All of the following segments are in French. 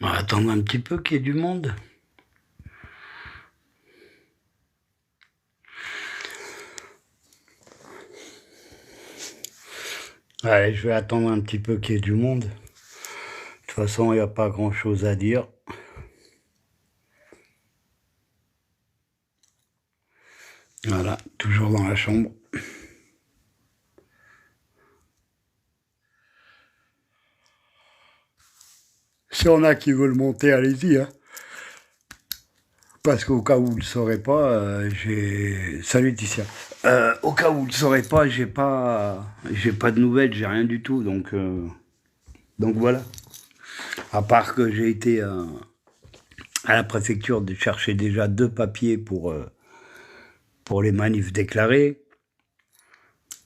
On va attendre un petit peu qu'il y ait du monde. Allez, je vais attendre un petit peu qu'il y ait du monde. De toute façon, il n'y a pas grand-chose à dire. Voilà, toujours dans la chambre. Si on a qui veulent monter, allez-y, hein. Parce qu'au cas où vous ne le saurez pas, j'ai... Salut Ticia. Au cas où vous ne le saurez pas, j'ai pas de nouvelles, j'ai rien du tout, donc voilà. À part que j'ai été à la préfecture de chercher déjà 2 papiers pour les manifs déclarés.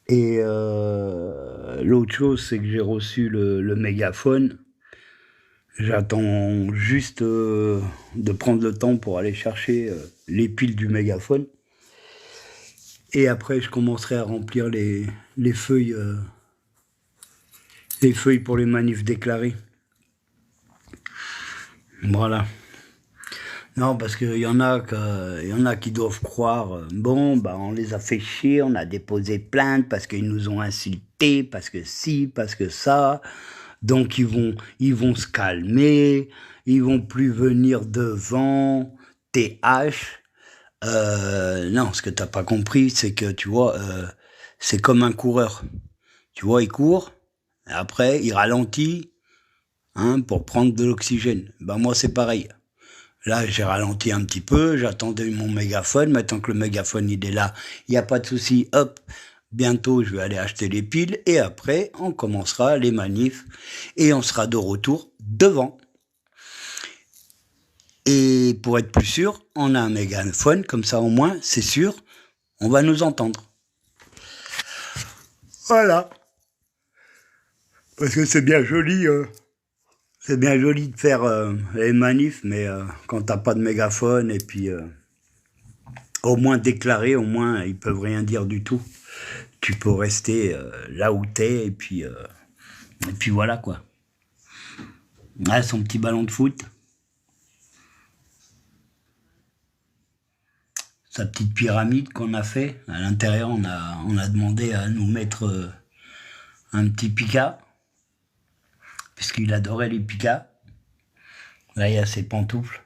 Et l'autre chose, c'est que j'ai reçu le mégaphone. J'attends juste de prendre le temps pour aller chercher les piles du mégaphone. Et après, je commencerai à remplir les feuilles, les feuilles pour les manifs déclarés. Voilà. Non, parce qu'il y en a qui doivent croire, bon, bah, on les a fait chier, on a déposé plainte parce qu'ils nous ont insultés, parce que si, parce que ça. Donc ils vont se calmer, ils vont plus venir devant, TH. Non, ce que t'as pas compris, c'est que, tu vois, c'est comme un coureur. Tu vois, il court, et après, il ralentit, hein, pour prendre de l'oxygène. Ben, moi, c'est pareil. Là, j'ai ralenti un petit peu, j'attendais mon mégaphone. Maintenant que le mégaphone, il est là, il n'y a pas de souci. Hop, bientôt, je vais aller acheter les piles. Et après, on commencera les manifs. Et on sera de retour devant. Et pour être plus sûr, on a un mégaphone. Comme ça, au moins, c'est sûr, on va nous entendre. Voilà. Parce que c'est bien joli. C'est bien joli de faire les manifs, mais quand t'as pas de mégaphone et puis au moins déclaré, au moins ils peuvent rien dire du tout. Tu peux rester là où t'es et puis voilà quoi. Ah, son petit ballon de foot, sa petite pyramide qu'on a fait. À l'intérieur, on a demandé à nous mettre un petit pika, puisqu'il adorait les pikas. Là, il y a ses pantoufles.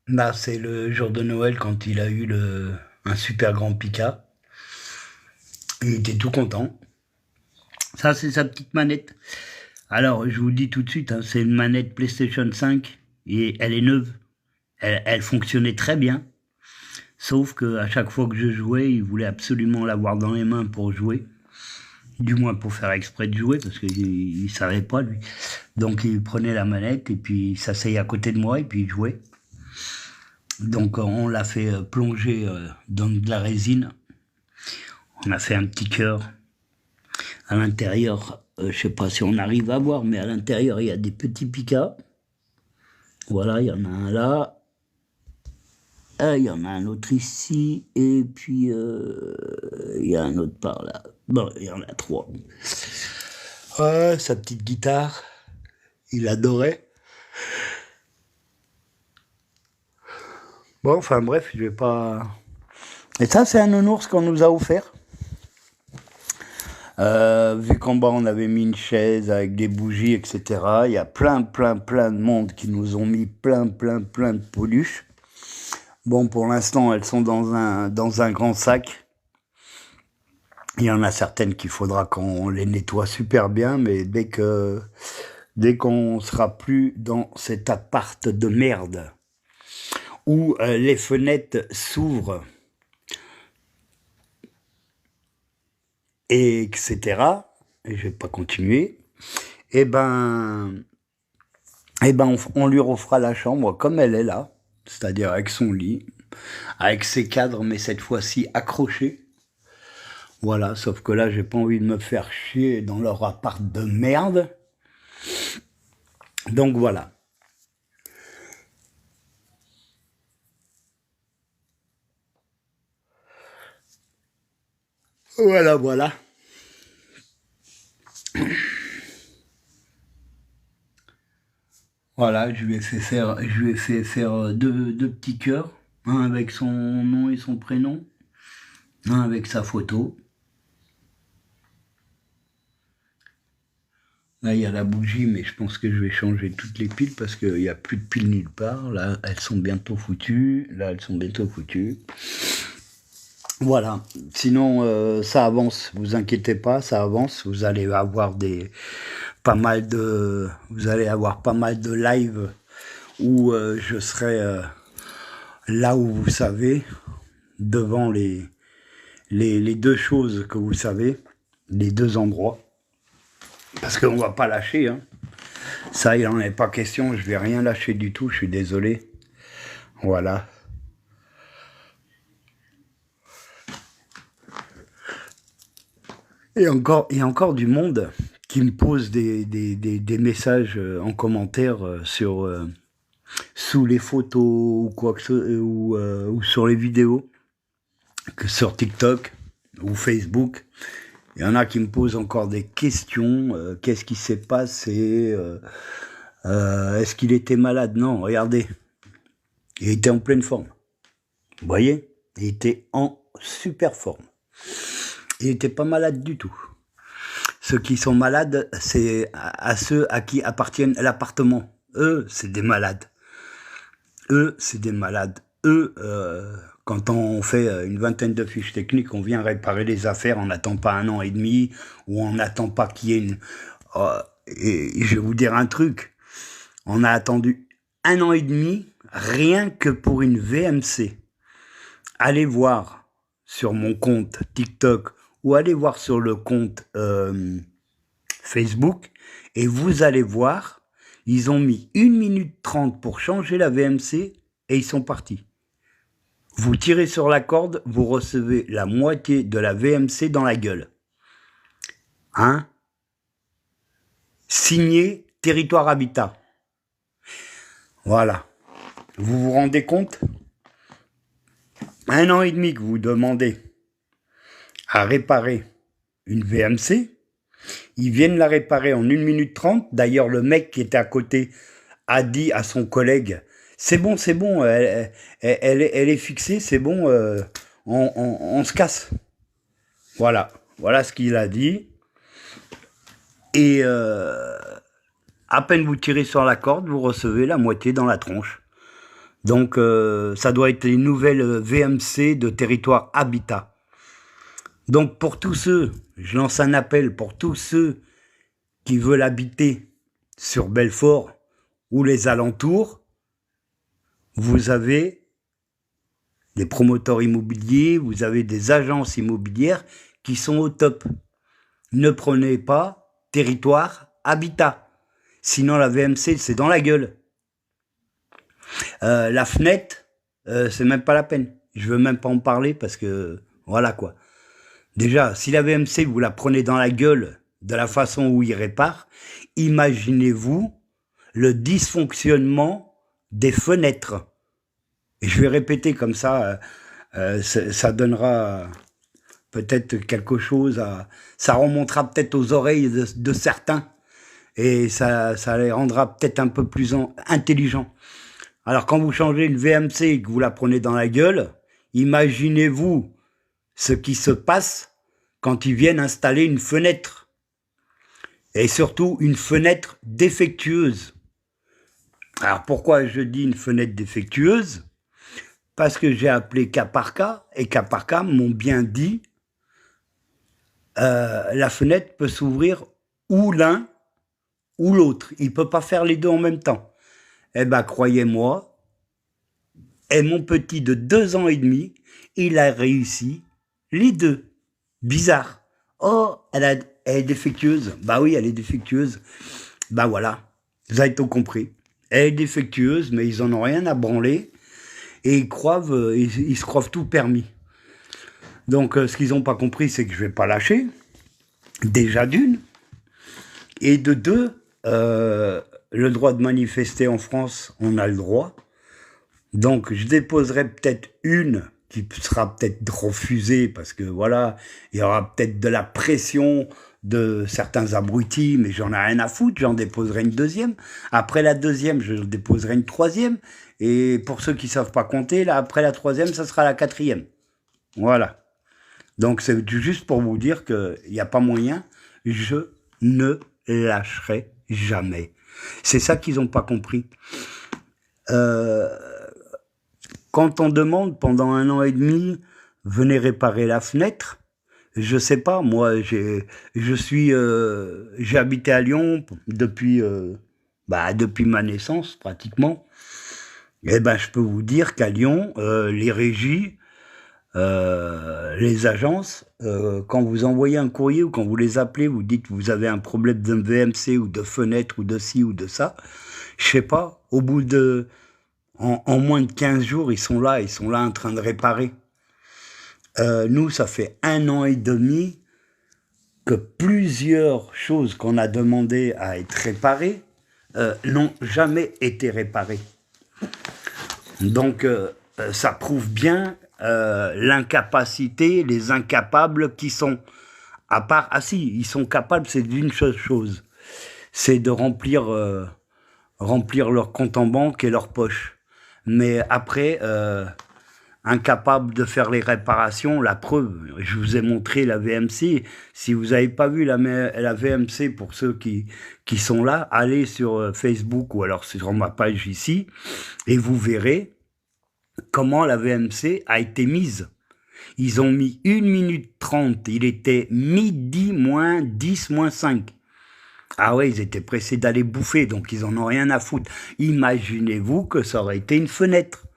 Là, c'est le jour de Noël quand il a eu un super grand pika. Il était tout content. Ça, c'est sa petite manette. Alors, je vous le dis tout de suite, hein, c'est une manette PlayStation 5 et elle est neuve. Elle fonctionnait très bien. Sauf que à chaque fois que je jouais, il voulait absolument l'avoir dans les mains pour jouer. Du moins pour faire exprès de jouer, parce qu'il savait pas, lui. Donc il prenait la manette et puis il s'asseyait à côté de moi et puis il jouait. Donc on l'a fait plonger dans de la résine. On a fait un petit cœur. À l'intérieur, je sais pas si on arrive à voir, mais à l'intérieur il y a des petits picas. Voilà, il y en a un là. Ah, il y en a un autre ici, et puis il y a un autre par là. Bon, il y en a 3. Ouais, sa petite guitare, il adorait. Bon, enfin bref, je vais pas... Et ça, c'est un nounours qu'on nous a offert. Vu qu'en bas, on avait mis une chaise avec des bougies, etc. Il y a plein de monde qui nous ont mis plein de peluches. Bon, pour l'instant, elles sont dans un grand sac. Il y en a certaines qu'il faudra qu'on les nettoie super bien, mais dès qu'on sera plus dans cet appart de merde où les fenêtres s'ouvrent, et etc. Et je vais pas continuer. Et on lui refera la chambre comme elle est là, c'est-à-dire avec son lit, avec ses cadres, mais cette fois-ci accrochés. Voilà, sauf que là, j'ai pas envie de me faire chier dans leur appart de merde. Donc voilà. Voilà. Voilà, je lui ai fait faire deux petits cœurs, un avec son nom et son prénom, un avec sa photo. Là, il y a la bougie, mais je pense que je vais changer toutes les piles parce qu'il n'y a plus de piles nulle part. Là, elles sont bientôt foutues. Là, elles sont bientôt foutues. Voilà. Sinon, ça avance. Vous inquiétez pas, ça avance. Vous allez avoir pas mal de live où je serai là où vous savez, devant les deux choses que vous savez, les deux endroits. Parce qu'on va pas lâcher, hein. Ça, il n'en est pas question, je vais rien lâcher du tout, je suis désolé. Voilà. Et encore du monde qui me pose des messages en commentaire sous les photos ou quoi que ou sur les vidéos, que sur TikTok ou Facebook. Il y en a qui me posent encore des questions. Qu'est-ce qui s'est passé est-ce qu'il était malade? Non, regardez. Il était en pleine forme. Vous voyez? Il était en super forme. Il n'était pas malade du tout. Ceux qui sont malades, c'est à ceux à qui appartiennent l'appartement. Eux, c'est des malades. Eux, c'est des malades. Eux, quand on fait une vingtaine de fiches techniques, on vient réparer les affaires, on n'attend pas 1 an et demi, ou on n'attend pas qu'il y ait une... et je vais vous dire un truc, on a attendu 1 an et demi rien que pour une VMC. Allez voir sur mon compte TikTok ou allez voir sur le compte Facebook et vous allez voir, ils ont mis 1 minute 30 pour changer la VMC et ils sont partis. Vous tirez sur la corde, vous recevez la moitié de la VMC dans la gueule. Hein? Signé Territoire Habitat. Voilà. Vous vous rendez compte? 1 an et demi que vous demandez à réparer une VMC. Ils viennent la réparer en 1 minute 30. D'ailleurs, le mec qui était à côté a dit à son collègue, c'est bon, elle est fixée, c'est bon, on se casse. Voilà, voilà ce qu'il a dit. Et à peine vous tirez sur la corde, vous recevez la moitié dans la tronche. Donc ça doit être les nouvelles VMC de Territoire Habitat. Donc pour tous ceux, je lance un appel pour tous ceux qui veulent habiter sur Belfort ou les alentours, vous avez des promoteurs immobiliers, vous avez des agences immobilières qui sont au top. Ne prenez pas Territoire Habitat. Sinon la VMC, c'est dans la gueule. La fenêtre, c'est même pas la peine. Je veux même pas en parler parce que, voilà quoi. Déjà, si la VMC, vous la prenez dans la gueule de la façon où il répare, imaginez-vous le dysfonctionnement des fenêtres. Et je vais répéter comme ça, ça donnera peut-être quelque chose, ça remontera peut-être aux oreilles de certains, et ça les rendra peut-être un peu plus intelligents. Alors quand vous changez une VMC et que vous la prenez dans la gueule, imaginez-vous ce qui se passe quand ils viennent installer une fenêtre. Et surtout une fenêtre défectueuse. Alors pourquoi je dis une fenêtre défectueuse? Parce que j'ai appelé cas par cas, et cas par cas m'ont bien dit la fenêtre peut s'ouvrir ou l'un ou l'autre. Il ne peut pas faire les deux en même temps. Eh ben croyez-moi, et mon petit de 2 ans et demi, il a réussi les deux. Bizarre. Oh, elle est défectueuse. Bah oui, elle est défectueuse. Bah voilà, vous avez tout compris. Elle est défectueuse, mais ils en ont rien à branler. Et ils se croient tout permis. Donc ce qu'ils n'ont pas compris, c'est que je vais pas lâcher. Déjà d'une. Et de deux, le droit de manifester en France, on a le droit. Donc je déposerai peut-être une qui sera peut-être refusée parce que voilà, il y aura peut-être de la pression de certains abrutis, mais j'en ai rien à foutre, j'en déposerai une deuxième. Après la deuxième, je déposerai une troisième. Et pour ceux qui savent pas compter, là, après la troisième, ça sera la quatrième. Voilà. Donc c'est juste pour vous dire qu'il n'y a pas moyen, je ne lâcherai jamais. C'est ça qu'ils n'ont pas compris. Euh, Quand on demande pendant 1 an et demi, venez réparer la fenêtre, je sais pas, moi j'ai habité à Lyon depuis ma naissance pratiquement. Eh ben je peux vous dire qu'à Lyon, les régies, les agences, quand vous envoyez un courrier ou quand vous les appelez, vous dites que vous avez un problème de VMC ou de fenêtre ou de ci ou de ça, je sais pas, au bout de en moins de 15 jours, ils sont là en train de réparer. Nous, ça fait 1 an et demi que plusieurs choses qu'on a demandé à être réparées n'ont jamais été réparées. Donc, ça prouve bien l'incapacité, les incapables qui sont, à part, ah si, ils sont capables, c'est d'une seule chose, c'est de remplir leur compte en banque et leur poche. Mais après, incapable de faire les réparations, la preuve, je vous ai montré la VMC. Si vous n'avez pas vu la VMC, pour ceux qui sont là, allez sur Facebook ou alors sur ma page ici, et vous verrez comment la VMC a été mise. Ils ont mis 1 minute 30, il était midi moins 10 moins 5. Ah ouais, ils étaient pressés d'aller bouffer, donc ils en ont rien à foutre. Imaginez-vous que ça aurait été une fenêtre.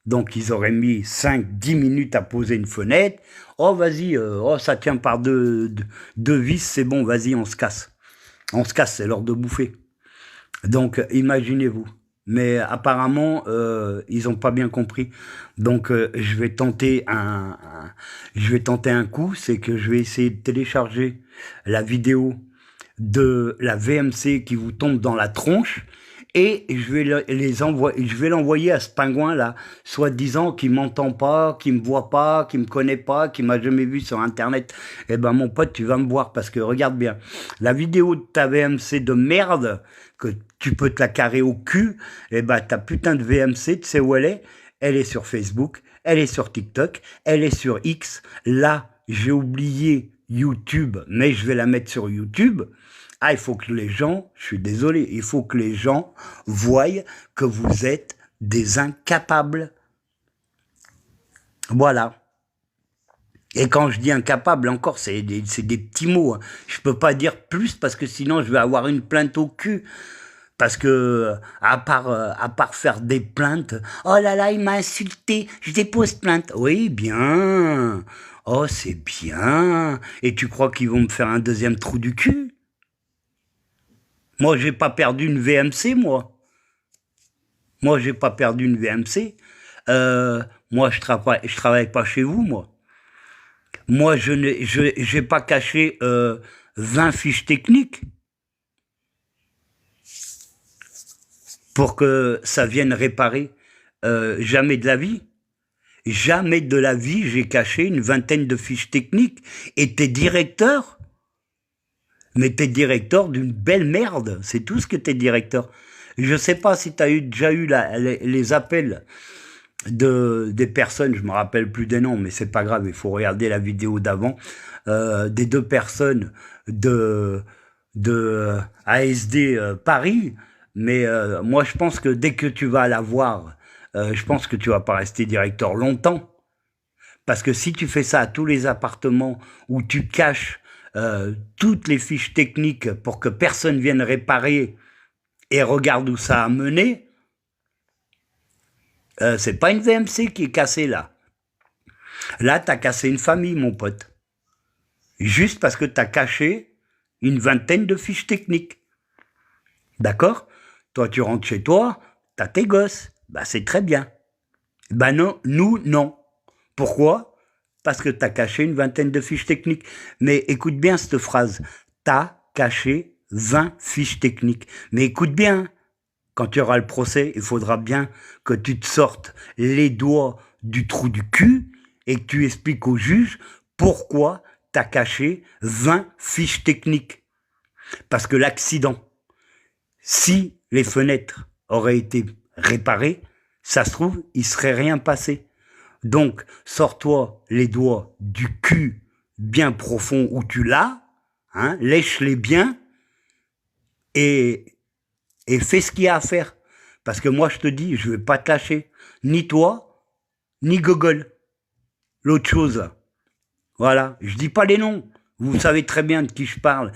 Donc ils auraient mis 5-10 minutes à poser une fenêtre. Oh vas-y, ça tient par deux vis, c'est bon, vas-y, on se casse. On se casse, c'est l'heure de bouffer. Donc imaginez-vous. Mais apparemment, ils n'ont pas bien compris. Donc je vais tenter un coup, c'est que je vais essayer de télécharger la vidéo de la VMC qui vous tombe dans la tronche et je vais l'envoyer à ce pingouin là, soi-disant qui m'entend pas, qui me voit pas, qui me connaît pas, qui m'a jamais vu sur internet. Eh ben mon pote, tu vas me voir parce que regarde bien, la vidéo de ta VMC de merde que tu peux te la carrer au cul, eh ben ta putain de VMC, tu sais où elle est? Elle est sur Facebook, elle est sur TikTok, elle est sur X. Là, j'ai oublié YouTube, mais je vais la mettre sur YouTube. Ah, il faut que les gens, je suis désolé, il faut que les gens voient que vous êtes des incapables. Voilà. Et quand je dis incapable, encore, c'est des petits mots. Hein. Je peux pas dire plus parce que sinon je vais avoir une plainte au cul. Parce que, à part faire des plaintes, oh là là, il m'a insulté, je dépose plainte. Oui, bien. Oh, c'est bien. Et tu crois qu'ils vont me faire un deuxième trou du cul? Moi, j'ai pas perdu une VMC, moi. Moi, j'ai pas perdu une VMC. Moi, je travaille pas chez vous, moi. Moi, j'ai pas caché 20 fiches techniques pour que ça vienne réparer. Jamais de la vie. Jamais de la vie, j'ai caché une vingtaine de fiches techniques. Et t'es directeur? Mais t'es directeur d'une belle merde. C'est tout ce que t'es directeur. Je sais pas si t'as déjà eu les appels des personnes, je me rappelle plus des noms, mais c'est pas grave, il faut regarder la vidéo d'avant, des deux personnes de ASD Paris. Mais moi, je pense que dès que tu vas la voir, je pense que tu vas pas rester directeur longtemps. Parce que si tu fais ça à tous les appartements où tu caches toutes les fiches techniques pour que personne vienne réparer et regarde où ça a mené, c'est pas une VMC qui est cassée là. Là, t'as cassé une famille, mon pote. Juste parce que t'as caché une vingtaine de fiches techniques. D'accord? Toi, tu rentres chez toi, t'as tes gosses. Bah, c'est très bien. Bah non, nous, non. Pourquoi? Parce que t'as caché une vingtaine de fiches techniques. Mais écoute bien cette phrase. T'as caché 20 fiches techniques. Mais écoute bien, quand tu auras le procès, il faudra bien que tu te sortes les doigts du trou du cul et que tu expliques au juge pourquoi t'as caché 20 fiches techniques. Parce que l'accident, si les fenêtres auraient été réparées, ça se trouve, il serait rien passé. Donc, sors-toi les doigts du cul bien profond où tu l'as, hein, lèche-les bien et fais ce qu'il y a à faire. Parce que moi, je te dis, je vais pas te lâcher. Ni toi, ni Gogol. L'autre chose, là. Voilà. Je dis pas les noms. Vous savez très bien de qui je parle.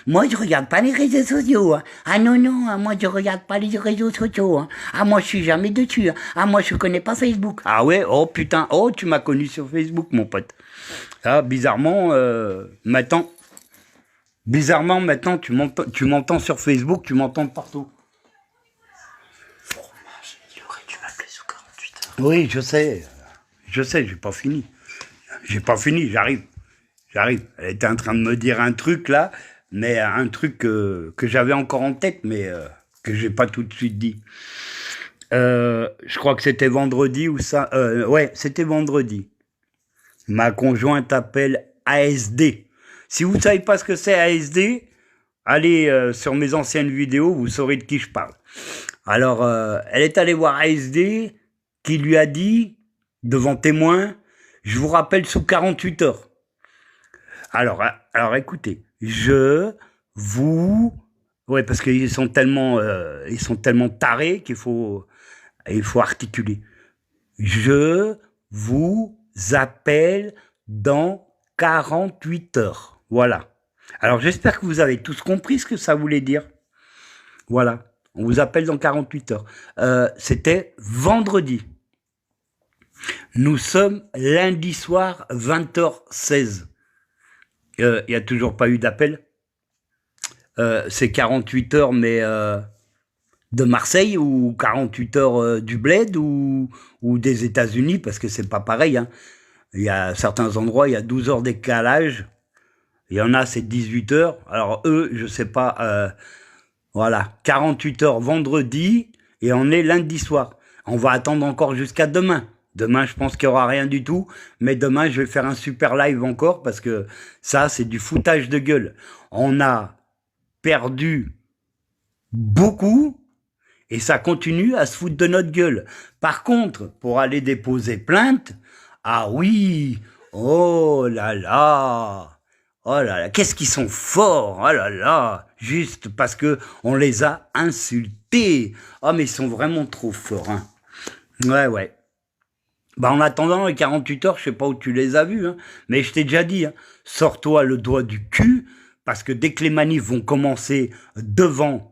Moi, je regarde pas les réseaux sociaux. Hein. Ah non, non, hein, moi, je regarde pas les réseaux sociaux. Hein. Ah, moi, je suis jamais dessus. Hein. Ah, moi, je connais pas Facebook. Ah ouais, oh putain, oh, tu m'as connu sur Facebook, mon pote. Ah, bizarrement, maintenant, tu m'entends sur Facebook, tu m'entends partout. Il aurait dû m'appeler sous 48 heures. Oui, je sais, j'ai pas fini. J'arrive. Elle était en train de me dire un truc là, mais un truc que j'avais encore en tête, mais que j'ai pas tout de suite dit. Je crois que c'était vendredi ou ça. Ouais, c'était vendredi. Ma conjointe appelle ASD. Si vous ne savez pas ce que c'est ASD, allez sur mes anciennes vidéos, vous saurez de qui je parle. Alors, elle est allée voir ASD, qui lui a dit, devant témoin, je vous rappelle sous 48 heures. Alors écoutez, ouais, parce qu'ils sont tellement tarés il faut articuler. Je vous appelle dans 48 heures. Voilà. Alors, j'espère que vous avez tous compris ce que ça voulait dire. Voilà. On vous appelle dans 48 heures. C'était vendredi. Nous sommes lundi soir, 20h16. Il n'y a toujours pas eu d'appel. C'est 48 heures, mais de Marseille ou 48 heures du Bled ou des États-Unis, parce que c'est pas pareil. Hein. Il y a certains endroits, il y a 12 heures décalage. Il y en a, c'est 18 heures. Alors eux, je sais pas. Voilà, 48 heures vendredi et on est lundi soir. On va attendre encore jusqu'à demain. Demain, je pense qu'il n'y aura rien du tout. Mais demain, je vais faire un super live encore parce que ça, c'est du foutage de gueule. On a perdu beaucoup et ça continue à se foutre de notre gueule. Par contre, pour aller déposer plainte, ah oui, oh là là, qu'est-ce qu'ils sont forts, oh là là, juste parce que on les a insultés. Oh mais ils sont vraiment trop forts, hein. Ouais. Bah en attendant les 48 heures, je sais pas où tu les as vus, hein, mais je t'ai déjà dit, hein, sors-toi le doigt du cul, parce que dès que les manifs vont commencer devant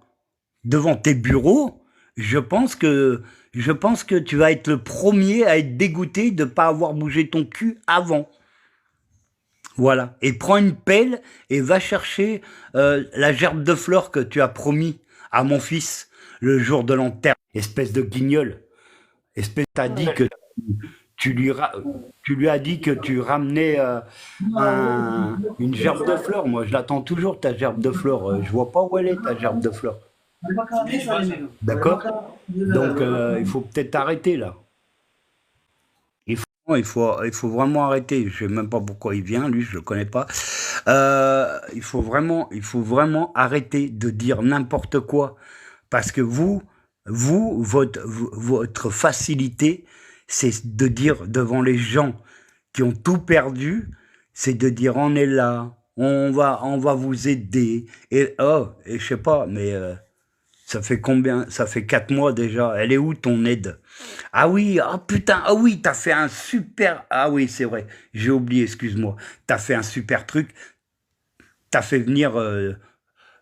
tes bureaux, je pense que tu vas être le premier à être dégoûté de pas avoir bougé ton cul avant. Voilà. Et prends une pelle et va chercher la gerbe de fleurs que tu as promis à mon fils le jour de l'enterrement. Espèce de guignol. T'as dit que tu lui as dit que tu ramenais une gerbe de fleurs. Moi, je l'attends toujours, ta gerbe de fleurs. Je vois pas où elle est, ta gerbe de fleurs. D'accord? Donc, il faut peut-être arrêter, là. Il faut vraiment arrêter. Je sais même pas pourquoi il vient, lui, je le connais pas. Il faut vraiment arrêter de dire n'importe quoi. Parce que votre facilité, c'est de dire devant les gens qui ont tout perdu, c'est de dire on est là, on va vous aider. Et je sais pas, mais ça fait combien? Ça fait 4 mois déjà. Elle est où ton aide? Ah oui, ah putain, ah oui, t'as fait un super... Ah oui, c'est vrai, j'ai oublié, excuse-moi. T'as fait un super truc. T'as fait venir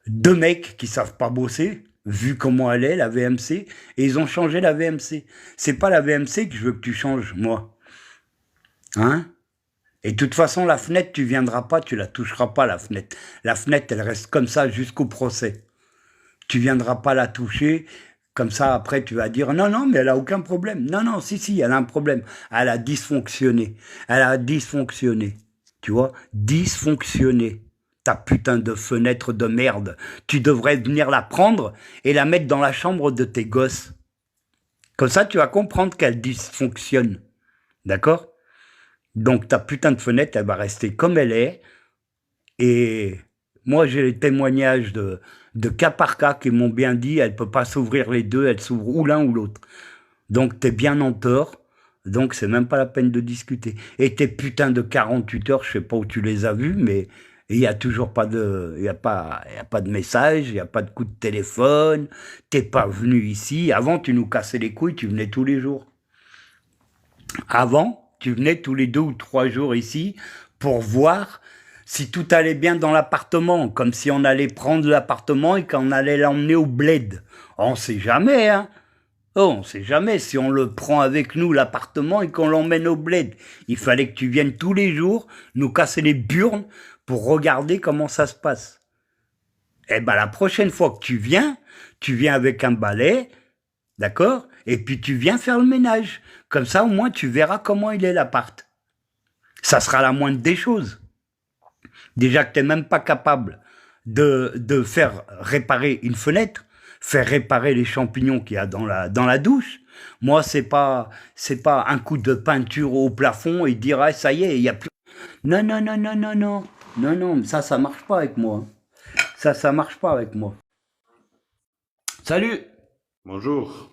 2 mecs qui savent pas bosser, vu comment elle est, la VMC, et ils ont changé la VMC. C'est pas la VMC que je veux que tu changes, moi. Hein? Et de toute façon, la fenêtre, tu viendras pas, tu la toucheras pas, la fenêtre. La fenêtre, elle reste comme ça jusqu'au procès. Tu viendras pas la toucher, comme ça, après, tu vas dire, non, mais elle a aucun problème. Non, si, elle a un problème. Elle a dysfonctionné. Tu vois? Dysfonctionné. Ta putain de fenêtre de merde. Tu devrais venir la prendre et la mettre dans la chambre de tes gosses. Comme ça, tu vas comprendre qu'elle dysfonctionne. D'accord? Donc ta putain de fenêtre, elle va rester comme elle est. Et moi, j'ai les témoignages de cas par cas qui m'ont bien dit, elle peut pas s'ouvrir les deux, elle s'ouvre ou l'un ou l'autre. Donc t'es bien en tort. Donc c'est même pas la peine de discuter. Et tes putains de 48 heures, je sais pas où tu les as vus, mais il y a toujours pas de, il y a pas de message, il y a pas de coup de téléphone. T'es pas venu ici. Avant, tu nous cassais les couilles, tu venais tous les jours. Avant, tu venais tous les 2 ou 3 jours ici pour voir si tout allait bien dans l'appartement, comme si on allait prendre l'appartement et qu'on allait l'emmener au bled. On sait jamais, hein. Oh, on sait jamais si on le prend avec nous, l'appartement, et qu'on l'emmène au bled. Il fallait que tu viennes tous les jours nous casser les burnes pour regarder comment ça se passe. Eh ben, la prochaine fois que tu viens avec un balai, d'accord? Et puis tu viens faire le ménage. Comme ça, au moins, tu verras comment il est l'appart. Ça sera la moindre des choses. Déjà que tu n'es même pas capable de faire réparer une fenêtre, faire réparer les champignons qu'il y a dans la douche. Moi, c'est pas un coup de peinture au plafond et dire, ah, ça y est, il y a plus. Non, non, non, non, non, non. Non, non, ça marche pas avec moi. Ça marche pas avec moi. Salut, Bonjour,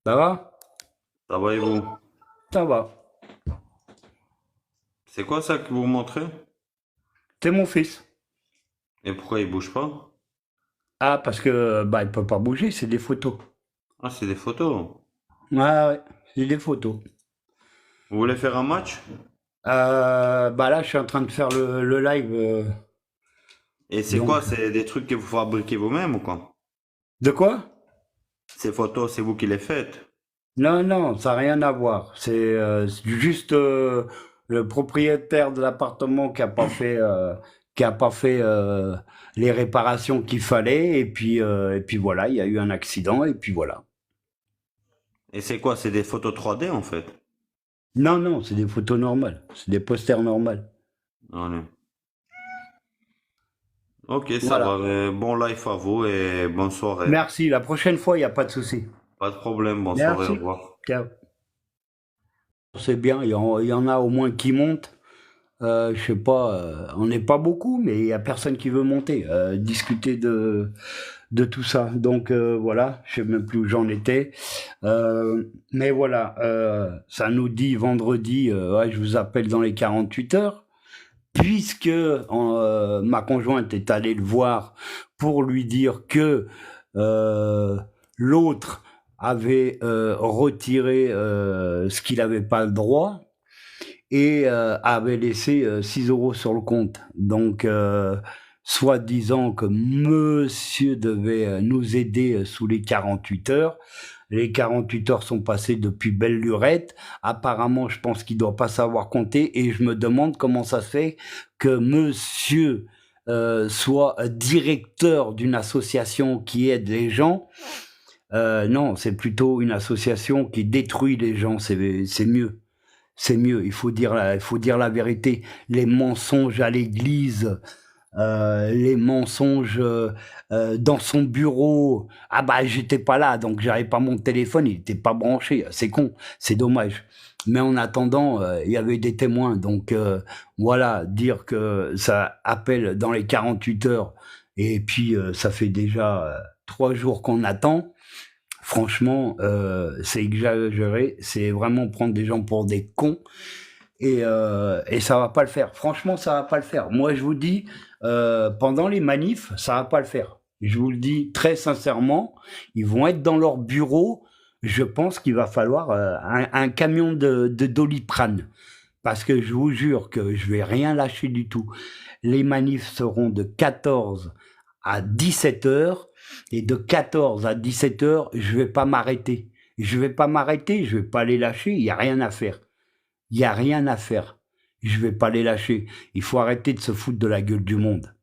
ça va? ça va et vous? Ça va. C'est quoi ça que vous montrez? C'est mon fils. Et pourquoi il bouge pas? Ah, parce que bah il peut pas bouger, c'est des photos. Ah, c'est des photos. Ouais, ouais, c'est des photos. Vous voulez faire un match? Bah là, je suis en train de faire le live. Et c'est quoi? Donc, C'est des trucs que vous fabriquez vous-même ou quoi? de quoi? Ces photos, c'est vous qui les faites? Non, non, ça n'a rien à voir. C'est juste le propriétaire de l'appartement qui a pas fait les réparations qu'il fallait. Et puis voilà, il y a eu un accident. Et puis voilà. Et c'est quoi? C'est des photos 3D en fait? Non, non, c'est des photos normales. C'est des posters normales. Allez. Ok, ça va. Voilà. Bon live à vous et bonne soirée. Merci. La prochaine fois, il n'y a pas de souci. Pas de problème, bonne soirée, au Merci. revoir. Ciao. C'est bien, il y en a au moins qui montent. Je sais pas, on n'est pas beaucoup, mais il y a personne qui veut monter, discuter de tout ça. Donc voilà, je sais même plus où j'en étais. Mais voilà, ça nous dit vendredi, ouais, je vous appelle dans les 48 heures, puisque ma conjointe est allée le voir pour lui dire que l'autre avait retiré ce qu'il n'avait pas le droit et avait laissé 6 euros sur le compte. Donc, soit disant que monsieur devait nous aider sous les 48 heures. Les 48 heures sont passées depuis belle lurette. Apparemment, je pense qu'il doit pas savoir compter et je me demande comment ça se fait que monsieur soit directeur d'une association qui aide les gens. Non, c'est plutôt une association qui détruit les gens, c'est mieux. C'est mieux, il faut dire la vérité. Les mensonges à l'église, les mensonges dans son bureau. Ah bah j'étais pas là, donc j'avais pas mon téléphone, il était pas branché. C'est con, c'est dommage. Mais en attendant, il y avait des témoins. Donc voilà, dire que ça appelle dans les 48 heures, et puis ça fait déjà 3 jours qu'on attend. Franchement, c'est exagéré, c'est vraiment prendre des gens pour des cons et ça va pas le faire. Franchement, ça va pas le faire. Moi, je vous dis, pendant les manifs, ça va pas le faire. Je vous le dis très sincèrement, ils vont être dans leur bureau. Je pense qu'il va falloir un camion de Doliprane. Parce que je vous jure que je vais rien lâcher du tout. Les manifs seront de 14 à 17 heures. Et de 14 à 17 heures, je vais pas m'arrêter. Je vais pas m'arrêter, je vais pas les lâcher, il y a rien à faire. Il y a rien à faire. Je vais pas les lâcher. Il faut arrêter de se foutre de la gueule du monde.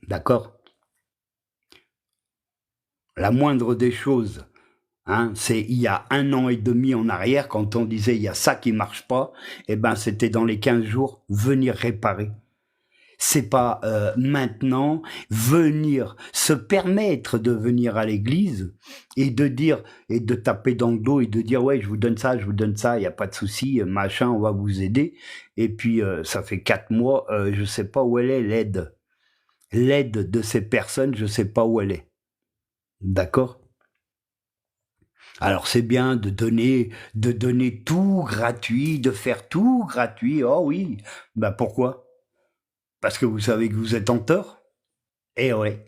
D'accord? La moindre des choses, hein, c'est il y a 1 an et demi en arrière, quand on disait il y a ça qui marche pas, eh ben c'était dans les 15 jours, venir réparer. c'est pas maintenant venir, se permettre de venir à l'église et de dire, et de taper dans le dos et de dire, ouais, je vous donne ça, il n'y a pas de souci, machin, on va vous aider. Et puis, ça fait 4 mois, je sais pas où elle est, l'aide. L'aide de ces personnes, je sais pas où elle est. D'accord? Alors c'est bien de donner tout gratuit, de faire tout gratuit. Oh oui, bah pourquoi? Parce que vous savez que vous êtes en tort? Eh ouais.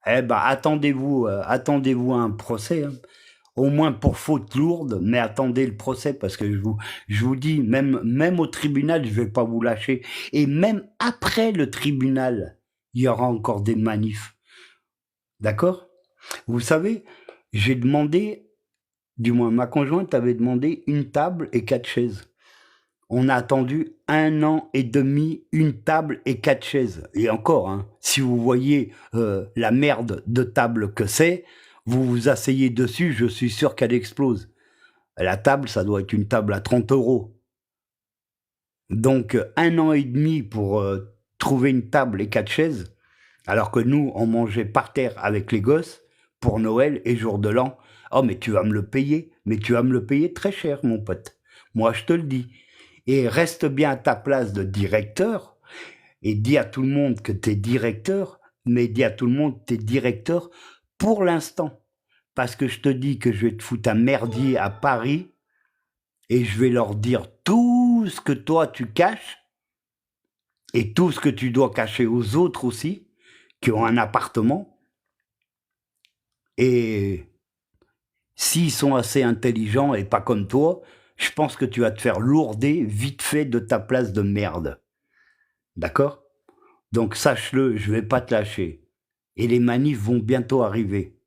Eh ben attendez-vous à un procès, hein. Au moins pour faute lourde, mais attendez le procès parce que je vous dis, même au tribunal, je vais pas vous lâcher. Et même après le tribunal, il y aura encore des manifs. D'accord? Vous savez, j'ai demandé, du moins ma conjointe avait demandé une table et 4 chaises. On a attendu 1 an et demi, une table et 4 chaises. Et encore, hein, si vous voyez la merde de table que c'est, vous vous asseyez dessus, je suis sûr qu'elle explose. La table, ça doit être une table à 30 euros. Donc 1 an et demi pour trouver une table et 4 chaises, alors que nous, on mangeait par terre avec les gosses pour Noël et jour de l'an. Oh, mais tu vas me le payer, mais tu vas me le payer très cher, mon pote. Moi, je te le dis. Et reste bien à ta place de directeur et dis à tout le monde que tu es directeur, mais dis à tout le monde que tu es directeur pour l'instant. Parce que je te dis que je vais te foutre un merdier à Paris et je vais leur dire tout ce que toi tu caches et tout ce que tu dois cacher aux autres aussi, qui ont un appartement. Et s'ils sont assez intelligents et pas comme toi, je pense que tu vas te faire lourder vite fait de ta place de merde. D'accord? Donc sache-le, je vais pas te lâcher. Et les manifs vont bientôt arriver.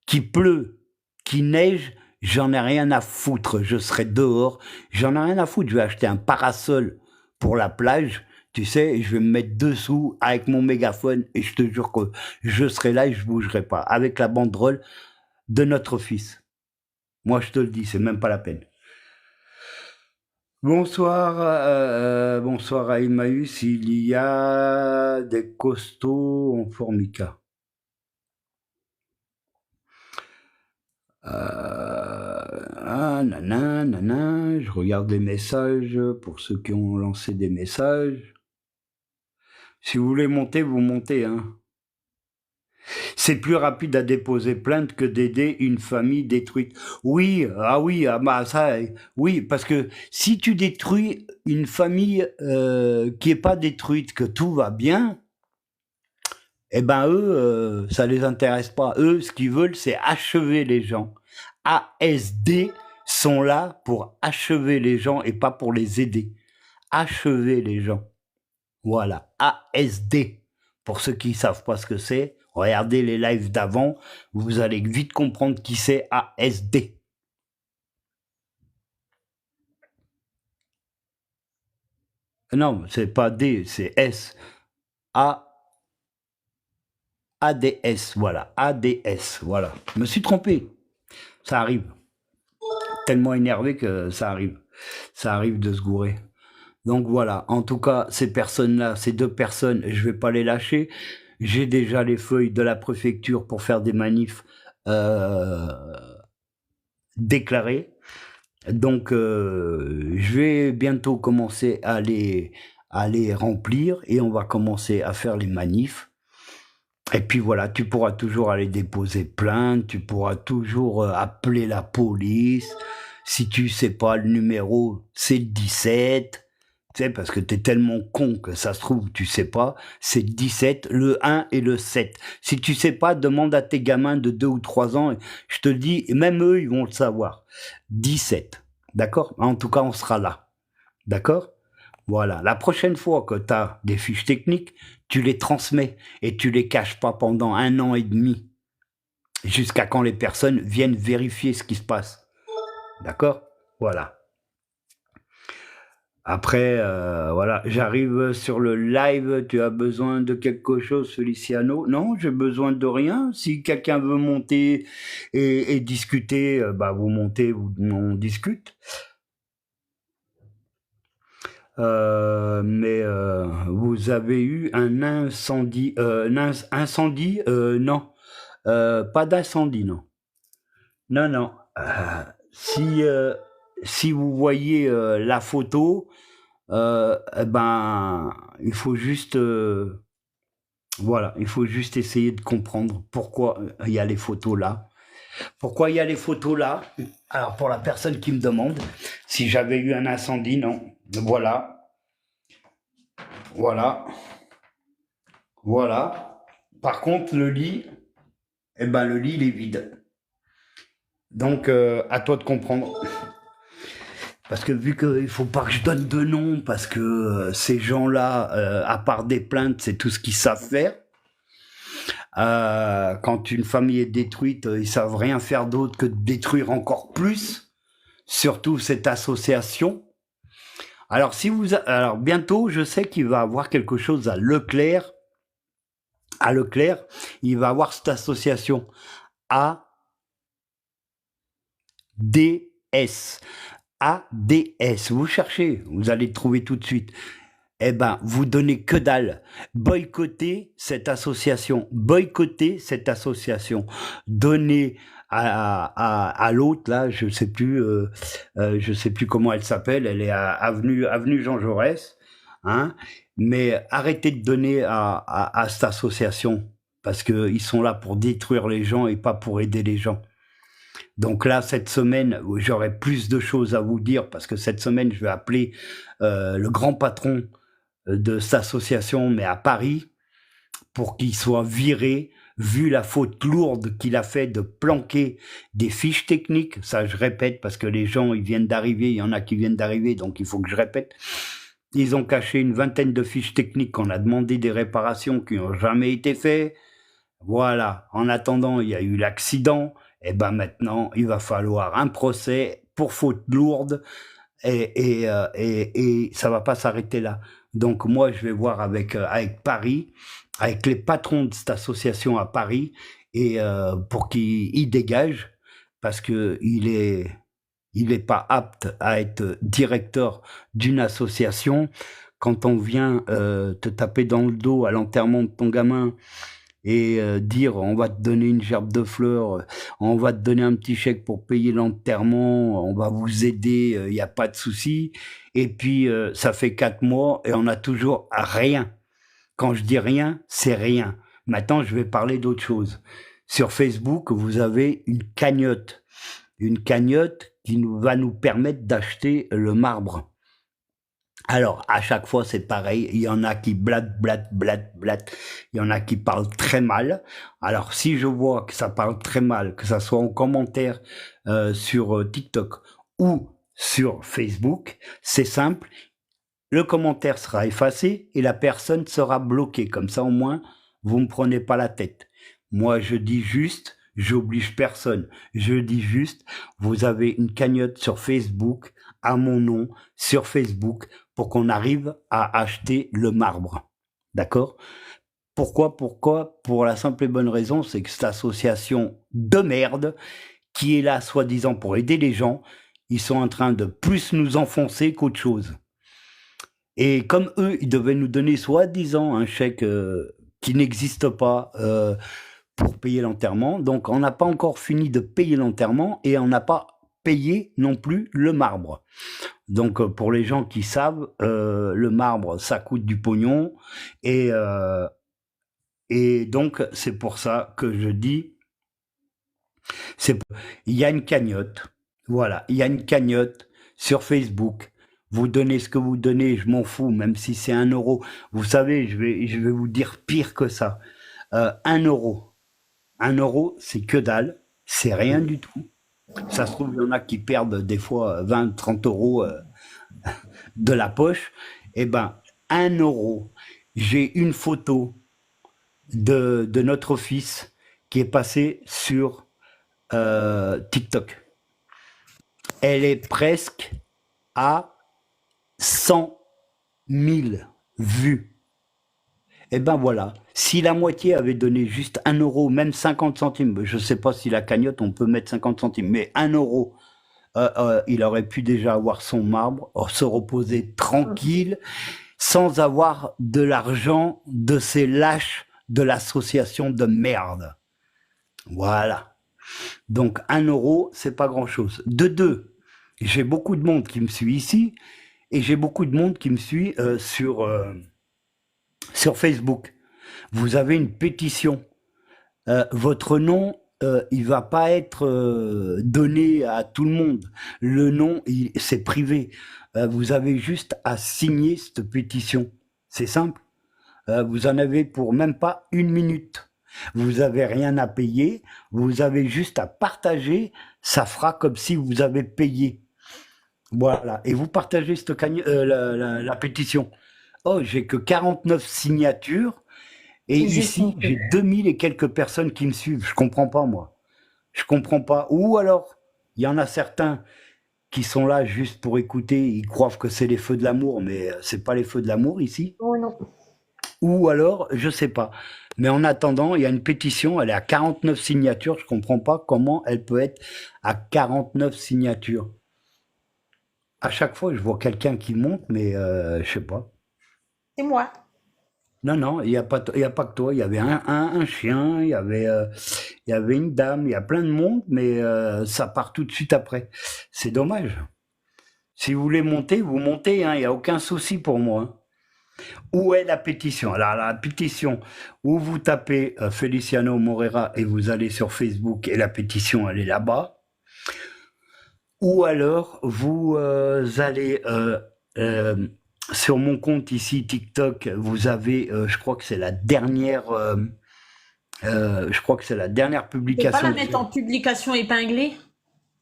Qu'il pleut, qu'il neige, j'en ai rien à foutre. Je serai dehors, j'en ai rien à foutre. Je vais acheter un parasol pour la plage, tu sais, et je vais me mettre dessous avec mon mégaphone et je te jure que je serai là et je bougerai pas. Avec la banderole de notre fils. Moi, je te le dis, c'est même pas la peine. Bonsoir à Emmaüs, il y a des costauds en formica. Nanana, je regarde les messages pour ceux qui ont lancé des messages. Si vous voulez monter, vous montez, hein. C'est plus rapide à déposer plainte que d'aider une famille détruite. Oui, bah ça, oui, parce que si tu détruis une famille qui est pas détruite, que tout va bien, eh ben eux, ça les intéresse pas. Eux, ce qu'ils veulent, c'est achever les gens. ASD sont là pour achever les gens et pas pour les aider. Achever les gens. Voilà, ASD. Pour ceux qui savent pas ce que c'est, regardez les lives d'avant, vous allez vite comprendre qui c'est ASD. Non, c'est pas D, c'est S. ADS, voilà, ADS, voilà. Je me suis trompé. Ça arrive. Tellement énervé que ça arrive. Ça arrive de se gourer. Donc voilà, en tout cas, ces personnes-là, ces 2 personnes, je vais pas les lâcher. J'ai déjà les feuilles de la préfecture pour faire des manifs déclarés. Donc je vais bientôt commencer à les remplir et on va commencer à faire les manifs. Et puis voilà, tu pourras toujours aller déposer plainte, tu pourras toujours appeler la police. Si tu sais pas le numéro, c'est le 17. Tu sais, parce que t'es tellement con que ça se trouve, tu sais pas, c'est le 17, le 1 et le 7. Si tu sais pas, demande à tes gamins de 2 ou 3 ans, je te le dis, et même eux, ils vont le savoir. 17, d'accord? En tout cas, on sera là, d'accord? Voilà, la prochaine fois que tu as des fiches techniques, tu les transmets et tu les caches pas pendant 1 an et demi, jusqu'à quand les personnes viennent vérifier ce qui se passe. D'accord? Voilà. Après, voilà, j'arrive sur le live, tu as besoin de quelque chose, Feliciano? Non, j'ai besoin de rien. Si quelqu'un veut monter et discuter, bah vous montez, on discute. Mais vous avez eu un incendie, incendie, non, pas d'incendie, non. Non, non. Si, si vous voyez la photo, eh ben, il faut juste, voilà, il faut juste essayer de comprendre pourquoi il y a les photos là. Pourquoi il y a les photos là? Alors, pour la personne qui me demande, si j'avais eu un incendie, non. Voilà, voilà, voilà. Par contre, le lit, eh ben, le lit, il est vide. Donc, à toi de comprendre. Parce que vu qu'il faut pas que je donne de nom, parce que ces gens-là, à part des plaintes, c'est tout ce qu'ils savent faire. Quand une famille est détruite, ils savent rien faire d'autre que de détruire encore plus, surtout cette association. Alors si vous, alors bientôt, je sais qu'il va avoir quelque chose à Leclerc. À Leclerc, il va avoir cette association ADS. ADS. Vous cherchez, vous allez le trouver tout de suite. Eh ben, vous donnez que dalle. Boycottez cette association. Boycottez cette association. Donnez à l'autre là, je sais plus comment elle s'appelle. Elle est à avenue Jean Jaurès, hein. Mais arrêtez de donner à cette association parce que ils sont là pour détruire les gens et pas pour aider les gens. Donc là, cette semaine, j'aurai plus de choses à vous dire parce que cette semaine, je vais appeler le grand patron de cette association, mais à Paris, pour qu'il soit viré, vu la faute lourde qu'il a fait de planquer des fiches techniques. Ça, je répète, parce que les gens, ils viennent d'arriver, il y en a qui viennent d'arriver, donc il faut que je répète. Ils ont caché une vingtaine de fiches techniques qu'on a demandé des réparations qui n'ont jamais été faites. Voilà. En attendant, il y a eu l'accident. Et ben maintenant, il va falloir un procès pour faute lourde et ça va pas s'arrêter là. Donc moi, je vais voir avec Paris, avec les patrons de cette association à Paris, et pour qu'ils dégagent, parce que il est pas apte à être directeur d'une association. Quand on vient te taper dans le dos à l'enterrement de ton gamin et dire on va te donner une gerbe de fleurs, on va te donner un petit chèque pour payer l'enterrement, on va vous aider, il n'y a pas de souci. Et puis ça fait 4 mois et on n'a toujours rien. Quand je dis rien, c'est rien. Maintenant, je vais parler d'autre chose. Sur Facebook, vous avez une cagnotte qui va nous permettre d'acheter le marbre. Alors, à chaque fois, c'est pareil. Il y en a qui blatent. Il y en a qui parlent très mal. Alors, si je vois que ça parle très mal, que ça soit en commentaire sur TikTok ou sur Facebook, c'est simple. Le commentaire sera effacé et la personne sera bloquée. Comme ça, au moins, vous ne me prenez pas la tête. Moi, je dis juste, j'oblige personne. Je dis juste, vous avez une cagnotte sur Facebook, à mon nom, sur Facebook, pour qu'on arrive à acheter le marbre. D'accord? Pourquoi? Pour la simple et bonne raison, c'est que cette association de merde, qui est là soi-disant pour aider les gens, ils sont en train de plus nous enfoncer qu'autre chose. Et comme eux, ils devaient nous donner soi-disant un chèque qui n'existe pas pour payer l'enterrement. Donc on n'a pas encore fini de payer l'enterrement et on n'a pas payé non plus le marbre. Donc pour les gens qui savent, le marbre, ça coûte du pognon. Et donc c'est pour ça que je dis, il y a une cagnotte. Voilà, il y a une cagnotte sur Facebook. Vous donnez ce que vous donnez, je m'en fous, même si c'est 1 euro. Vous savez, je vais vous dire pire que ça. 1 euro. 1 euro, c'est que dalle. C'est rien du tout. Ça se trouve, il y en a qui perdent des fois 20, 30 euros de la poche. Eh ben, 1 euro. J'ai une photo de notre fils qui est passée sur TikTok. Elle est presque à 100 000 vues. Et ben voilà, si la moitié avait donné juste 1 euro, même 50 centimes, je ne sais pas si la cagnotte on peut mettre 50 centimes, mais 1 euro il aurait pu déjà avoir son marbre, se reposer tranquille, sans avoir de l'argent de ces lâches de l'association de merde. Voilà. Donc 1 euro, c'est pas grand-chose. De deux, j'ai beaucoup de monde qui me suit ici et j'ai beaucoup de monde qui me suit sur Facebook. Vous avez une pétition. Votre nom, il va pas être donné à tout le monde. Le nom, c'est privé. Vous avez juste à signer cette pétition. C'est simple. Vous en avez pour même pas 1 minute. Vous avez rien à payer. Vous avez juste à partager. Ça fera comme si vous avez payé. Voilà. Et vous partagez la pétition. Oh, j'ai que 49 signatures. Et C'est juste ici, une j'ai 2000 et quelques personnes qui me suivent. Je comprends pas, moi. Je comprends pas. Ou alors, il y en a certains qui sont là juste pour écouter. Ils croient que c'est les feux de l'amour, mais c'est pas les feux de l'amour ici. Oh non. Ou alors, je sais pas. Mais en attendant, il y a une pétition. Elle est à 49 signatures. Je comprends pas comment elle peut être à 49 signatures. À chaque fois, je vois quelqu'un qui monte, mais je sais pas. C'est moi. Non, non, il y a pas que toi. Il y avait un chien, il y avait une dame, il y a plein de monde, mais ça part tout de suite après. C'est dommage. Si vous voulez monter, vous montez, hein, il n'y a aucun souci pour moi. Hein. Où est la pétition? Alors, la pétition, où vous tapez Feliciano Morera et vous allez sur Facebook et la pétition, elle est là-bas. Ou alors, vous allez sur mon compte ici, TikTok, vous avez, je crois que c'est la dernière, je crois que c'est la dernière Tu peux pas publication. la mettre en publication épinglée?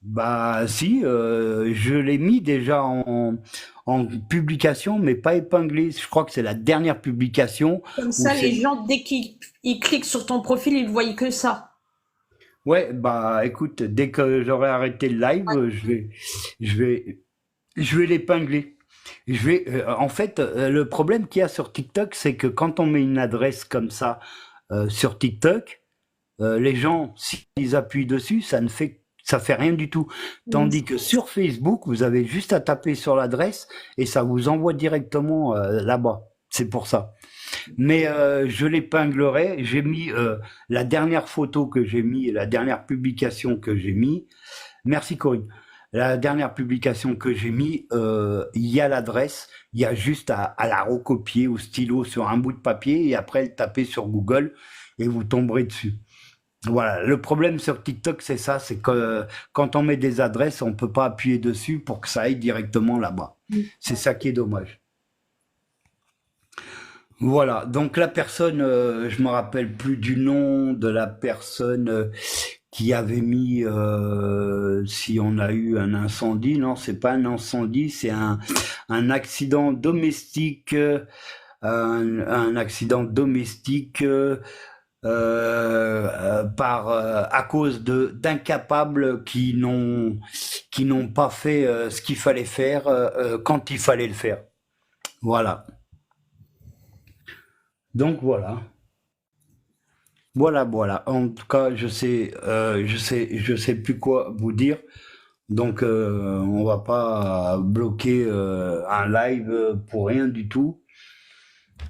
Bah si, je l'ai mis déjà en publication, mais pas épinglé. Je crois que c'est la dernière publication Comme où ça, les c'est. gens, dès qu'ils cliquent sur ton profil, ils voient que ça. Ouais, bah écoute, dès que j'aurai arrêté le live, je vais, je vais l'épingler. En fait, le problème qu'il y a sur TikTok, c'est que quand on met une adresse comme ça sur TikTok, les gens, s'ils appuient dessus, ça fait rien du tout. Tandis que sur Facebook, vous avez juste à taper sur l'adresse et ça vous envoie directement là-bas. C'est pour ça. Mais je l'épinglerai. J'ai mis la dernière photo que j'ai mis, la dernière publication que j'ai mis. Merci Corinne. La dernière publication que j'ai mis, il y a l'adresse. Il y a juste à la recopier au stylo sur un bout de papier et après le taper sur Google et vous tomberez dessus. Voilà, le problème sur TikTok, c'est ça, c'est que quand on met des adresses, on peut pas appuyer dessus pour que ça aille directement là-bas. C'est ça qui est dommage. Voilà, donc la personne, je me rappelle plus du nom de la personne qui avait mis si on a eu un incendie. Non, c'est pas un incendie, c'est un accident domestique, un accident domestique. À cause d'incapables qui n'ont pas fait ce qu'il fallait faire quand il fallait le faire. Voilà. Donc voilà. Voilà. En tout cas, je sais plus quoi vous dire. Donc on va pas bloquer un live pour rien du tout.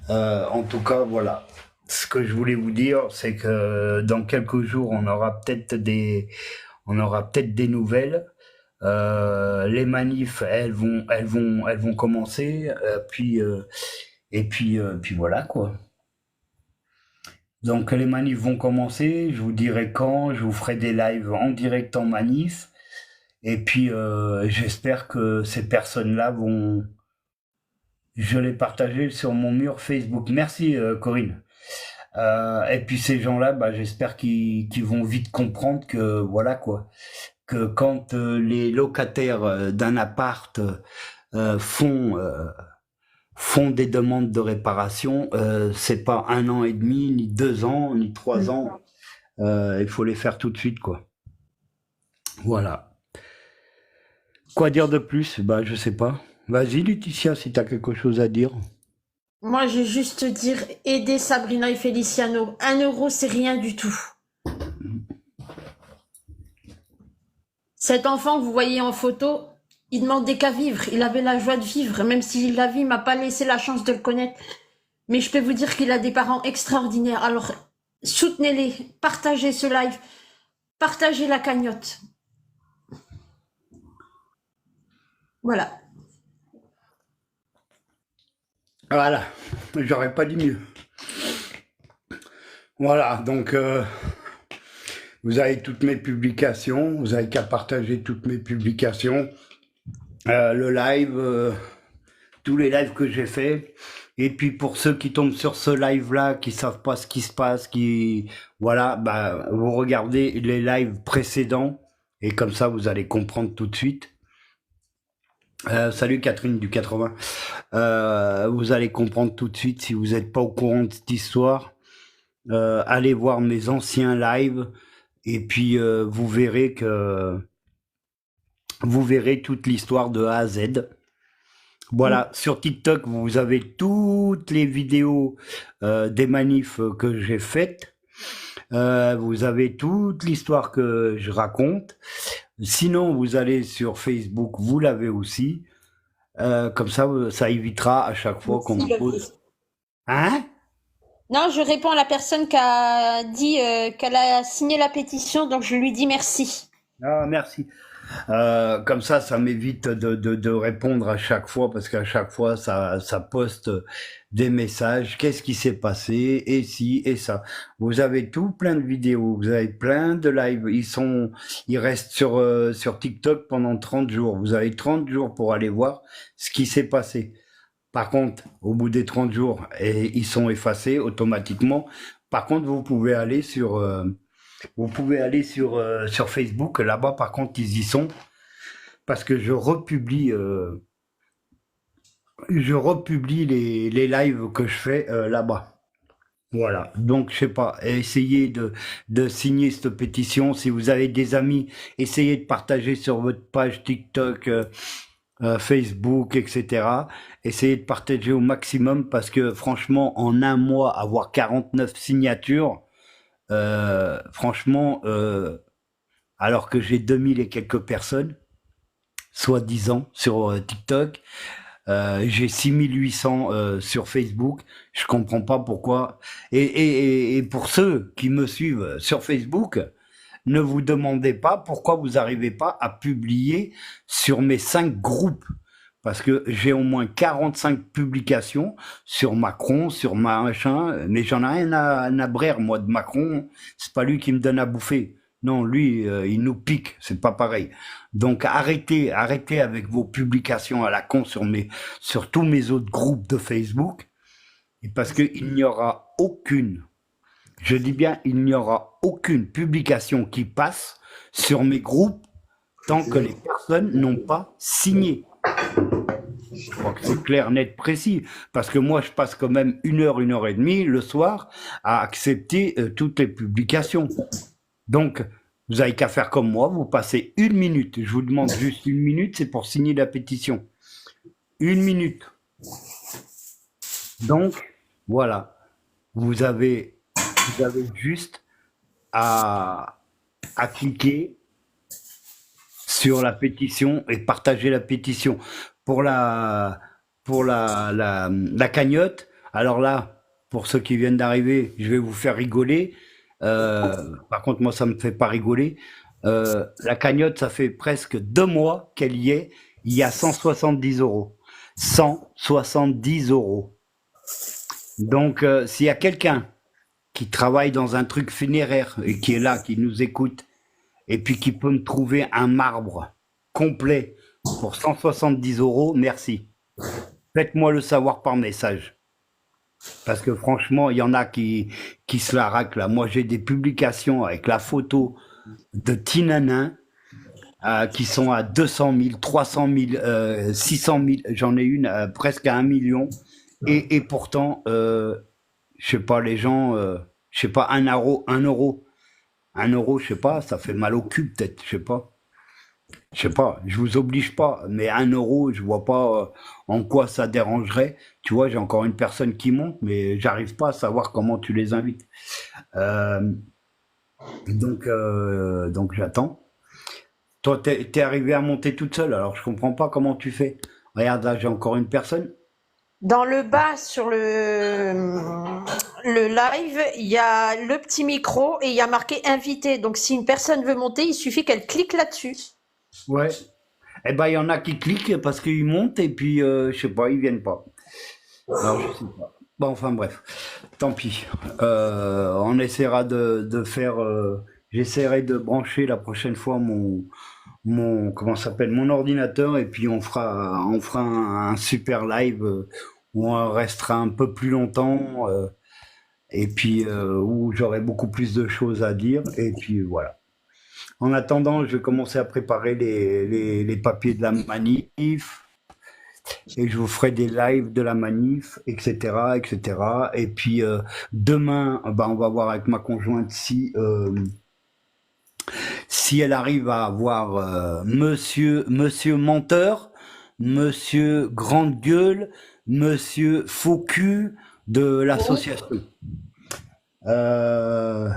En tout cas, voilà. Ce que je voulais vous dire, c'est que dans quelques jours, on aura peut-être des nouvelles. Les manifs, elles vont commencer. Puis voilà quoi. Donc les manifs vont commencer. Je vous dirai quand. Je vous ferai des lives en direct en manif. Et puis j'espère que ces personnes-là vont. Je l'ai partagé sur mon mur Facebook. Merci Corinne. Et puis ces gens-là, bah, j'espère qu'ils vont vite comprendre que voilà quoi, que quand les locataires d'un appart font des demandes de réparation, c'est pas 1 an et demi, ni 2 ans, ni 3 ans. Il faut les faire tout de suite quoi. Voilà. Quoi dire de plus? Bah je sais pas. Vas-y Laetitia, si t'as quelque chose à dire. Moi, je vais juste te dire, aider Sabrina et Feliciano. 1 euro, c'est rien du tout. Cet enfant que vous voyez en photo, il demandait qu'à vivre. Il avait la joie de vivre, même si la vie m'a pas laissé la chance de le connaître. Mais je peux vous dire qu'il a des parents extraordinaires. Alors, soutenez-les, partagez ce live, partagez la cagnotte. Voilà. Voilà, j'aurais pas dit mieux. Voilà, donc vous avez toutes mes publications, vous avez qu'à partager toutes mes publications, le live, tous les lives que j'ai fait. Et puis pour ceux qui tombent sur ce live-là, qui savent pas ce qui se passe, voilà, bah vous regardez les lives précédents et comme ça vous allez comprendre tout de suite. Salut Catherine du 80. Vous allez comprendre tout de suite si vous n'êtes pas au courant de cette histoire. Allez voir mes anciens lives et puis vous verrez toute l'histoire de A à Z. Voilà, sur TikTok, vous avez toutes les vidéos des manifs que j'ai faites. Vous avez toute l'histoire que je raconte. Sinon, vous allez sur Facebook, vous l'avez aussi. Comme ça évitera à chaque fois qu'on me pose. Hein? Non, je réponds à la personne qui a dit qu'elle a signé la pétition, donc je lui dis merci. Ah, merci. Comme ça m'évite de répondre à chaque fois, parce qu'à chaque fois, ça poste des messages. Qu'est-ce qui s'est passé? Et ci, et ça. Vous avez tout plein de vidéos, vous avez plein de lives. Ils restent sur TikTok pendant 30 jours. Vous avez 30 jours pour aller voir ce qui s'est passé. Par contre, au bout des 30 jours, ils sont effacés automatiquement. Par contre, vous pouvez aller sur Facebook. Là-bas, par contre, ils y sont. Parce que je republie les lives que je fais là-bas. Voilà. Donc, je sais pas, essayez de signer cette pétition. Si vous avez des amis, essayez de partager sur votre page TikTok, Facebook, etc. Essayez de partager au maximum parce que franchement, en un mois, avoir 49 signatures, franchement, alors que j'ai 2000 et quelques personnes, soi-disant, sur TikTok, j'ai 6800 sur Facebook, je comprends pas pourquoi. Et pour ceux qui me suivent sur Facebook, ne vous demandez pas pourquoi vous n'arrivez pas à publier sur mes 5 groupes. Parce que j'ai au moins 45 publications sur Macron, sur machin, mais j'en ai rien à brère, moi, de Macron. C'est pas lui qui me donne à bouffer. Non, lui, il nous pique, c'est pas pareil. Donc arrêtez avec vos publications à la con sur tous mes autres groupes de Facebook. Et parce qu'il n'y aura aucune, je dis bien, il n'y aura aucune publication qui passe sur mes groupes tant que les personnes n'ont pas signé. Je crois que c'est clair, net, précis. Parce que moi, je passe quand même 1 heure et demie le soir à accepter toutes les publications. Donc, vous n'avez qu'à faire comme moi, vous passez 1 minute. Je vous demande juste 1 minute, c'est pour signer la pétition. 1 minute. Donc, voilà. Vous avez juste à cliquer sur la pétition et partager la pétition. Pour la cagnotte, alors là, pour ceux qui viennent d'arriver, je vais vous faire rigoler. Par contre, moi, ça me fait pas rigoler. La cagnotte, ça fait presque 2 mois qu'elle y est. Il y a 170 euros. 170 euros. Donc, s'il y a quelqu'un qui travaille dans un truc funéraire et qui est là, qui nous écoute, et puis qui peut me trouver un marbre complet pour 170 euros, merci. Faites-moi le savoir par message. Parce que franchement, il y en a qui se la raclent là. Moi, j'ai des publications avec la photo de Tinanin qui sont à 200 000, 300 000, 600 000. J'en ai une presque à 1 million. Et pourtant, je sais pas, les gens, je sais pas, 1 euro, 1 euro. 1 euro, je sais pas, ça fait mal au cul peut-être, je sais pas. Je sais pas, je vous oblige pas, mais 1 euro, je vois pas en quoi ça dérangerait. Tu vois, j'ai encore une personne qui monte, mais j'arrive pas à savoir comment tu les invites. Donc j'attends. Toi, t'es arrivé à monter toute seule, alors je comprends pas comment tu fais. Regarde, là, j'ai encore une personne. Dans le bas, sur le live, il y a le petit micro et il y a marqué invité. Donc, si une personne veut monter, il suffit qu'elle clique là-dessus. Ouais. Eh ben, il y en a qui cliquent parce qu'ils montent et puis, je sais pas, ils viennent pas. Alors, je sais pas. Bon, enfin, bref. Tant pis. On essaiera de faire. J'essaierai de brancher la prochaine fois comment ça s'appelle, mon ordinateur et puis on fera un super live où on restera un peu plus longtemps et puis où j'aurai beaucoup plus de choses à dire et puis voilà. En attendant, je vais commencer à préparer les papiers de la manif et je vous ferai des lives de la manif, etc., etc. Et puis demain, bah, on va voir avec ma conjointe si elle arrive à avoir monsieur menteur, monsieur grande gueule, monsieur faux cul de Oui. l'association. Euh,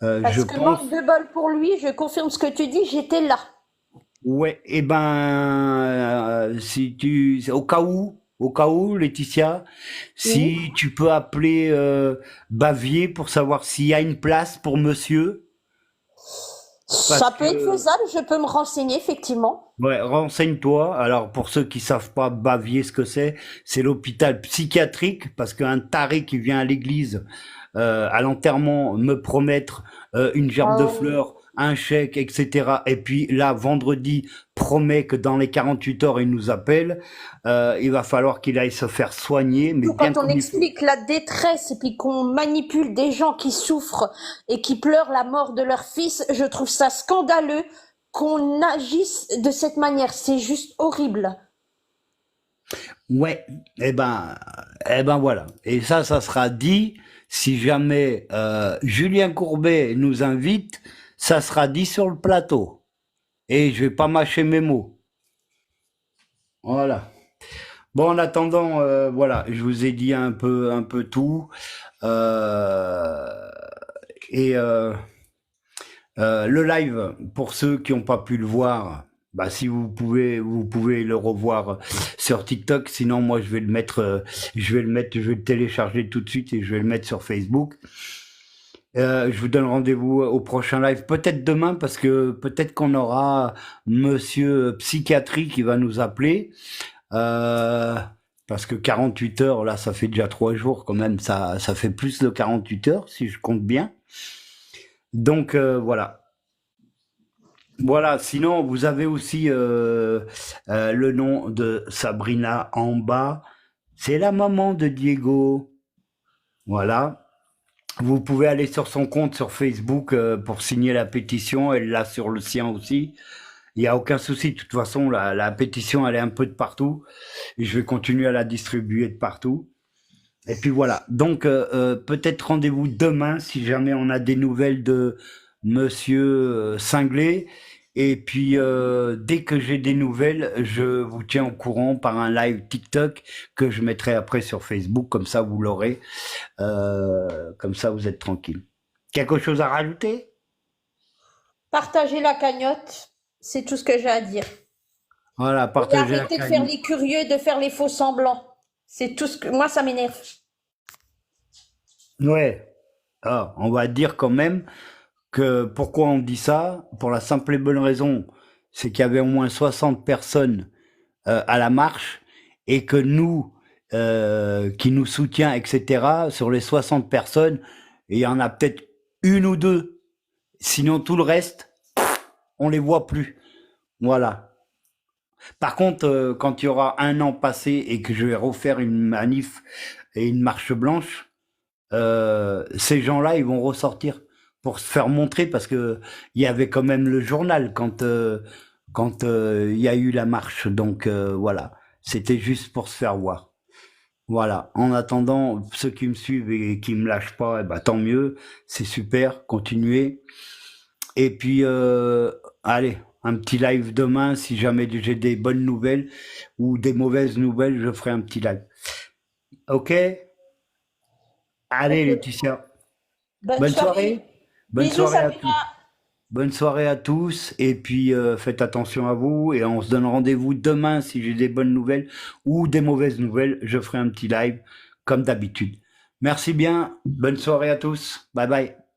je Parce que pense, manque de bol pour lui, je confirme ce que tu dis, j'étais là. ouais, eh ben, si tu, au cas où, Laetitia, Oui. si tu peux appeler Bavier pour savoir s'il y a une place pour monsieur, Ça parce peut être que faisable, je peux me renseigner, effectivement. ouais, renseigne-toi. Alors, pour ceux qui savent pas Bavier ce que c'est l'hôpital psychiatrique parce qu'un taré qui vient à l'église à l'enterrement me promettre une gerbe Ah de oui. fleurs, un chèque, etc. Et puis là, vendredi, promet que dans les 48 heures, il nous appelle. Il va falloir qu'il aille se faire soigner, mais Surtout bien quand on comme il faut. explique la détresse et puis qu'on manipule des gens qui souffrent et qui pleurent la mort de leur fils, je trouve ça scandaleux qu'on agisse de cette manière. C'est juste horrible. Ouais, eh ben voilà. Et ça sera dit. Si jamais Julien Courbet nous invite, ça sera dit sur le plateau. Et je vais pas mâcher mes mots. Voilà. Bon, en attendant, voilà, je vous ai dit un peu tout. Euh, et le live, pour ceux qui n'ont pas pu le voir, bah si vous pouvez le revoir sur TikTok. Sinon, moi, je vais le télécharger tout de suite et je vais le mettre sur Facebook. Je vous donne rendez-vous au prochain live, peut-être demain, parce que peut-être qu'on aura Monsieur Psychiatrie qui va nous appeler. Euh, Parce que 48 heures, là, ça fait déjà 3 jours quand même, ça fait plus de 48 heures, si je compte bien. Donc voilà. Voilà, sinon vous avez aussi le nom de Sabrina en bas. C'est la maman de Diego. Voilà. Vous pouvez aller sur son compte sur Facebook pour signer la pétition. Elle l'a sur le sien aussi. Il n'y a aucun souci. De toute façon, la pétition, elle est un peu de partout. Et je vais continuer à la distribuer de partout. Et puis voilà. Donc, peut-être rendez-vous demain si jamais on a des nouvelles de Monsieur Cinglé. Et puis, dès que j'ai des nouvelles, je vous tiens au courant par un live TikTok que je mettrai après sur Facebook. Comme ça, vous l'aurez. Comme ça, vous êtes tranquille. Quelque chose à rajouter? Partagez la cagnotte, c'est tout ce que j'ai à dire. Voilà, Et partagez la arrêtez de faire cagnotte. les curieux, de faire les faux semblants. C'est tout ce que moi ça m'énerve. Ouais. Ah, on va dire quand même que pourquoi on dit ça? Pour la simple et bonne raison, c'est qu'il y avait au moins 60 personnes à la marche et que nous, qui nous soutient, etc., sur les 60 personnes, il y en a peut-être une ou deux. Sinon, tout le reste, on les voit plus. Voilà. Par contre, quand il y aura un an passé et que je vais refaire une manif et une marche blanche, ces gens-là, ils vont ressortir pour se faire montrer parce que il y avait quand même le journal quand il y a eu la marche. Donc voilà, c'était juste pour se faire voir. Voilà. En attendant, ceux qui me suivent et qui me lâchent pas, eh ben, tant mieux, c'est super, continuez. Et puis allez, un petit live demain si jamais j'ai des bonnes nouvelles ou des mauvaises nouvelles, je ferai un petit live. Ok? Allez Ok. Laetitia. Bonne Bonne soirée. soirée. Bonne Bisous soirée à Sabrina. tous. Bonne soirée à tous et puis faites attention à vous et on se donne rendez-vous demain si j'ai des bonnes nouvelles ou des mauvaises nouvelles. Je ferai un petit live comme d'habitude. Merci bien. Bonne soirée à tous. Bye bye.